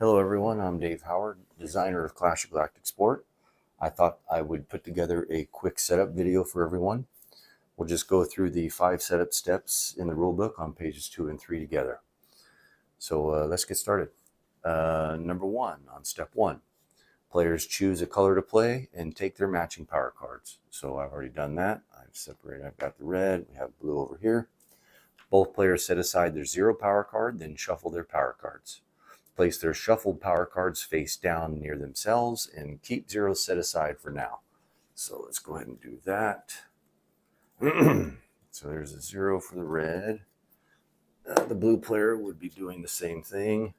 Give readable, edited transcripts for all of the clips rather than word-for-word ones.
Hello everyone, I'm Dave Howard, designer of Galactic Sport. I thought I would put together a quick setup video for everyone. We'll just go through the 5 setup steps in the rulebook on pages 2 and 3 together. So let's get started. Number 1, on step 1, players choose a color to play and take their matching power cards. So I've already done that. I've got the red, we have blue over here. Both players set aside their 0 power card, then shuffle their power cards. Place their shuffled power cards face down near themselves and keep 0 set aside for now. So let's go ahead and do that. So there's a 0 for the red. The blue player would be doing the same thing.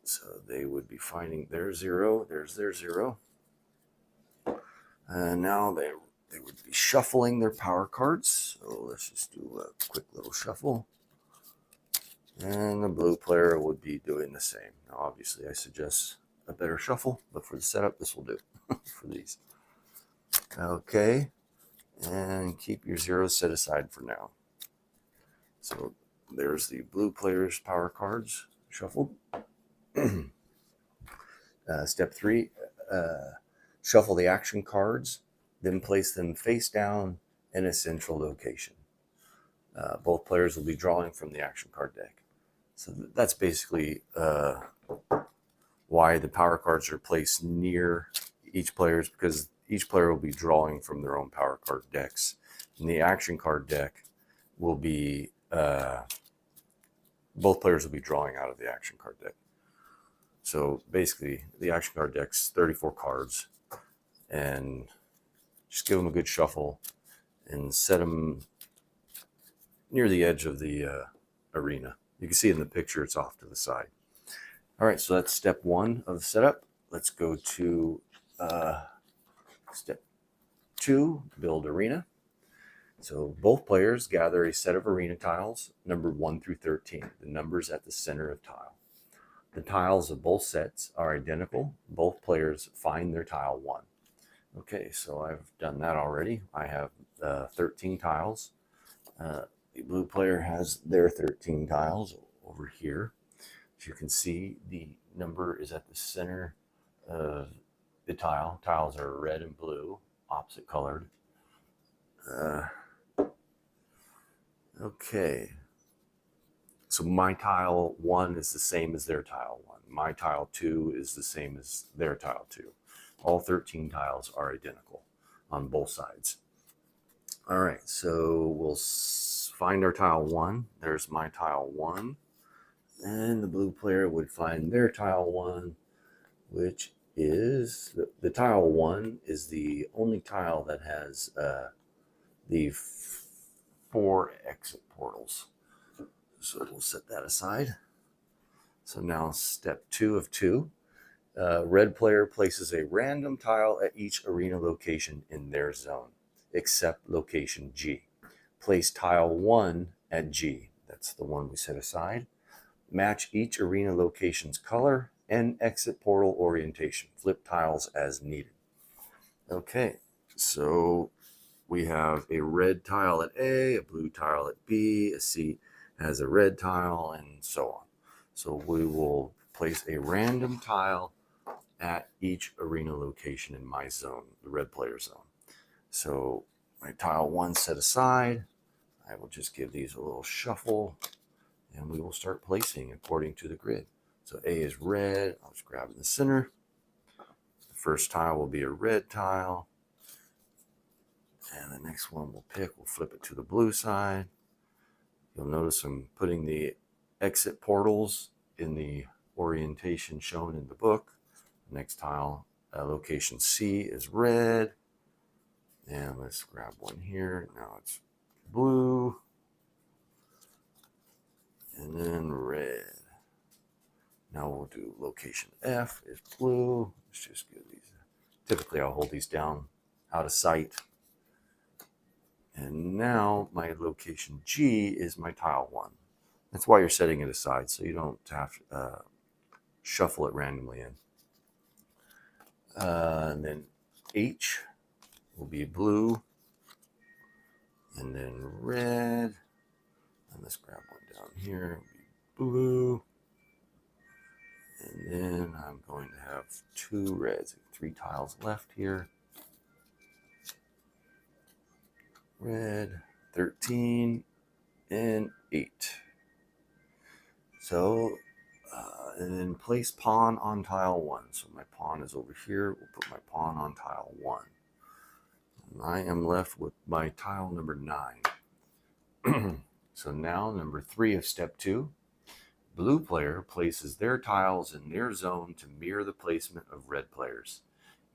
So they would be finding their 0. There's their 0. And now they would be shuffling their power cards. So let's just do a quick little shuffle. And the blue player would be doing the same. Now, obviously, I suggest a better shuffle, but for the setup, this will do for these. Okay, and keep your 0s set aside for now. So there's the blue player's power cards shuffled. Step 3, shuffle the action cards, then place them face down in a central location. Both players will be drawing from the action card deck. So that's basically why the power cards are placed near each player's, because each player will be drawing from their own power card decks. And the action card deck will be, both players will be drawing out of the action card deck. So basically, the action card deck's 34 cards, and just give them a good shuffle and set them near the edge of the arena. You can see in the picture it's off to the side. All right, so that's step 1 of the setup. Let's go to step 2, build arena. So both players gather a set of arena tiles, numbered 1 through 13, the numbers at the center of tile. The tiles of both sets are identical. Both players find their tile 1. Okay, so I've done that already. I have 13 tiles. The blue player has their 13 tiles over here. As you can see, the number is at the center of the tile. Tiles are red and blue, opposite colored. Okay. So my tile 1 is the same as their tile 1. My tile 2 is the same as their tile 2. All 13 tiles are identical on both sides. All right, so we'll find our tile 1. There's my tile 1. And the blue player would find their tile 1, which is, the tile 1 is the only tile that has the 4 exit portals. So we'll set that aside. So now step 2 of 2. Red player places a random tile at each arena location in their zone, except location G. Place tile 1 at G. That's the one we set aside. Match each arena location's color and exit portal orientation. Flip tiles as needed. Okay, so we have a red tile at A, a blue tile at B, a C has a red tile, and so on. So we will place a random tile at each arena location in my zone, the red player zone. So my tile 1 set aside. I will just give these a little shuffle, and we will start placing according to the grid. So A is red. I'll just grab in the center. The first tile will be a red tile. And the next one we'll flip it to the blue side. You'll notice I'm putting the exit portals in the orientation shown in the book. The next tile, location C is red. And let's grab one here. Now it's blue. And then red. Now we'll do location F is blue. Let's just give these. Typically I'll hold these down out of sight. And now my location G is my tile 1. That's why you're setting it aside, so you don't have to shuffle it randomly in. And then H will be blue, and then red. And let's grab one down here. It'll be blue, And then I'm going to have 2 reds, 3 tiles left here. Red, 13, and 8. So, and then place pawn on tile 1. So my pawn is over here. We'll put my pawn on tile 1. And I am left with my tile number 9. So now number 3 of step 2. Blue player places their tiles in their zone to mirror the placement of red players.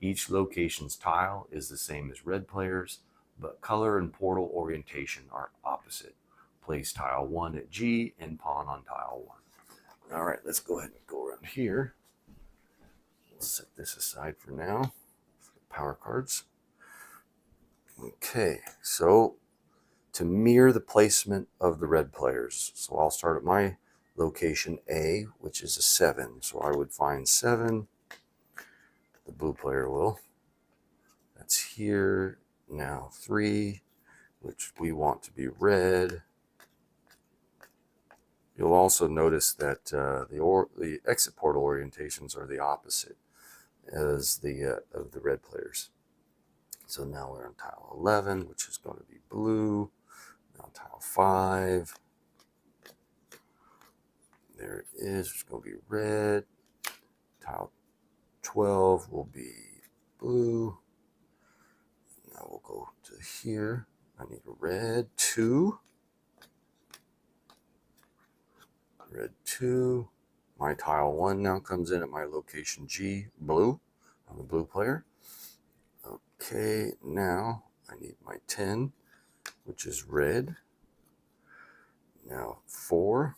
Each location's tile is the same as red players, but color and portal orientation are opposite. Place tile 1 at G and pawn on tile 1. All right, let's go ahead and go around here. We'll set this aside for now. Power cards. Okay, so to mirror the placement of the red players. So I'll start at my location A, which is a 7. So I would find 7. The blue player will. That's here. Now 3, which we want to be red. You'll also notice that the exit portal orientations are the opposite as the of the red players. So now we're on tile 11, which is going to be blue. Now tile 5. There it is. It's going to be red. Tile 12 will be blue. Now we'll go to here. I need a red 2. Red 2. My tile 1 now comes in at my location G, blue. I'm the blue player. Okay, now I need my 10, which is red. Now 4,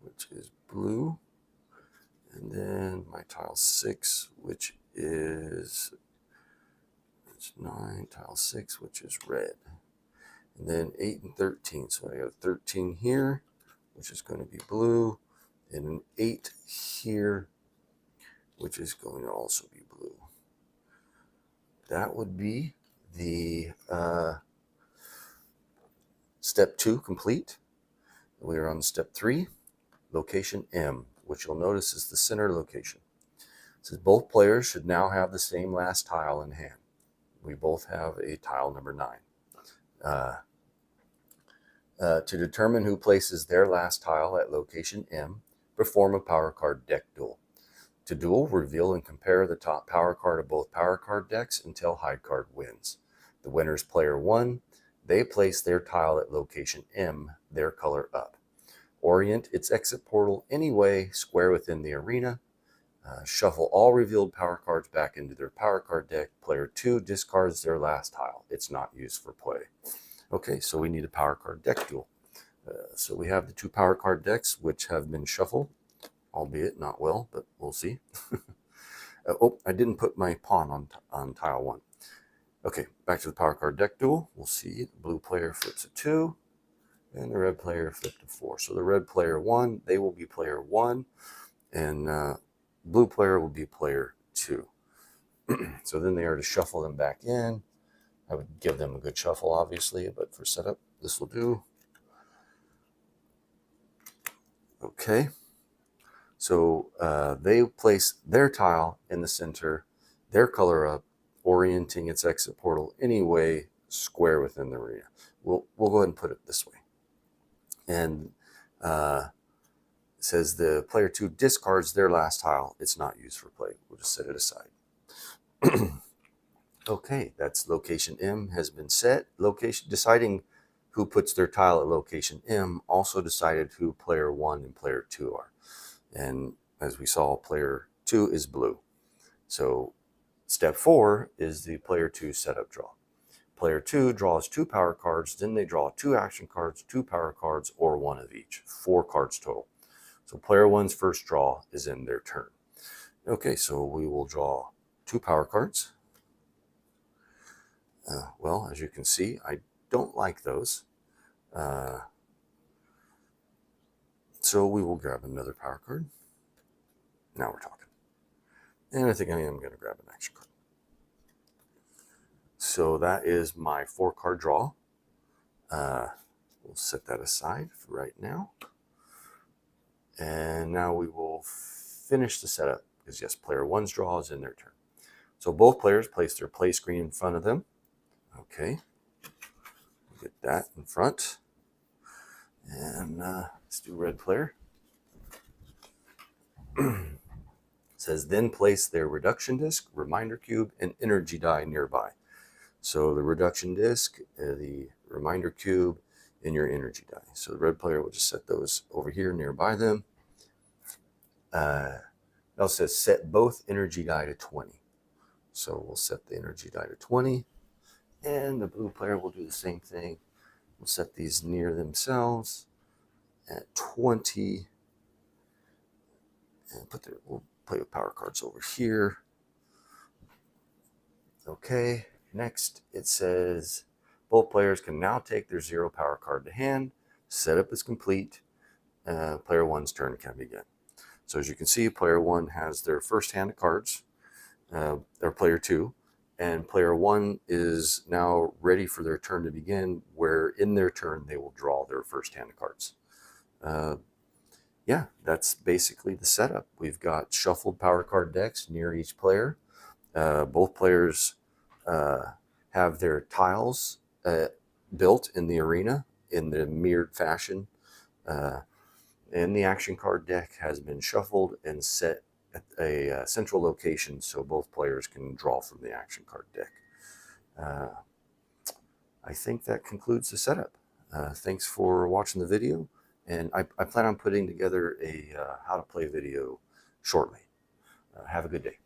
which is blue. And then my tile 6, which is 9, tile 6, which is red. And then 8 and 13. So I got 13 here, which is going to be blue, and an 8 here, which is going to also be blue. That would be the step 2 complete. We are on step 3, location M, which you'll notice is the center location. It says both players should now have the same last tile in hand. We both have a tile number 9. To determine who places their last tile at location M, perform a power card deck duel. To duel, reveal and compare the top power card of both power card decks until high card wins. The winner's player 1. They place their tile at location M, their color up. Orient its exit portal any way square within the arena. Shuffle all revealed power cards back into their power card deck. Player 2 discards their last tile. It's not used for play. Okay, so we need a power card deck duel. So we have the 2 power card decks which have been shuffled, albeit not well, but we'll see. Oh, I didn't put my pawn on tile 1. Okay, back to the power card deck duel. We'll see the blue player flips a 2, and the red player flipped a 4. So the red player 1, they will be player 1, and blue player will be player 2. So then they are to shuffle them back in. I would give them a good shuffle, obviously, but for setup, this will do. Okay. So they place their tile in the center, their color up, orienting its exit portal any way square within the arena. We'll go ahead and put it this way. And it says the player 2 discards their last tile. It's not used for play. We'll just set it aside. Okay, that's location M has been set. Location deciding who puts their tile at location M also decided who player 1 and player 2 are. And as we saw, player 2 is blue. So step 4 is the player 2 setup draw. Player 2 draws 2 power cards, then they draw 2 action cards, 2 power cards, or 1 of each. 4 cards total. So player 1's first draw is in their turn. Okay, so we will draw 2 power cards. Well, as you can see, I don't like those. So we will grab another power card. Now we're talking. And I think I am going to grab an action card. So that is my 4-card draw. We'll set that aside for right now. And now we will finish the setup because yes, player one's draw is in their turn. So both players place their play screen in front of them. Okay, get that in front. And let's do red player. It says then place their reduction disc, reminder cube, and energy die nearby. So the reduction disc, the reminder cube, and your energy die. So the red player will just set those over here nearby them. It also says set both energy die to 20. So we'll set the energy die to 20. And the blue player will do the same thing. We'll set these near themselves at 20. And we'll play with power cards over here. Okay, next it says both players can now take their 0 power card to hand. Setup is complete. Player one's turn can begin. So as you can see, player one has their first hand of cards, or player two, and player one is now ready for their turn to begin, where in their turn they will draw their first hand of cards. Yeah, that's basically the setup. We've got shuffled power card decks near each player. Both players have their tiles built in the arena in the mirrored fashion. And the action card deck has been shuffled and set at a central location so both players can draw from the action card deck. I think that concludes the setup. Thanks for watching the video, and I plan on putting together a how to play video shortly. Have a good day.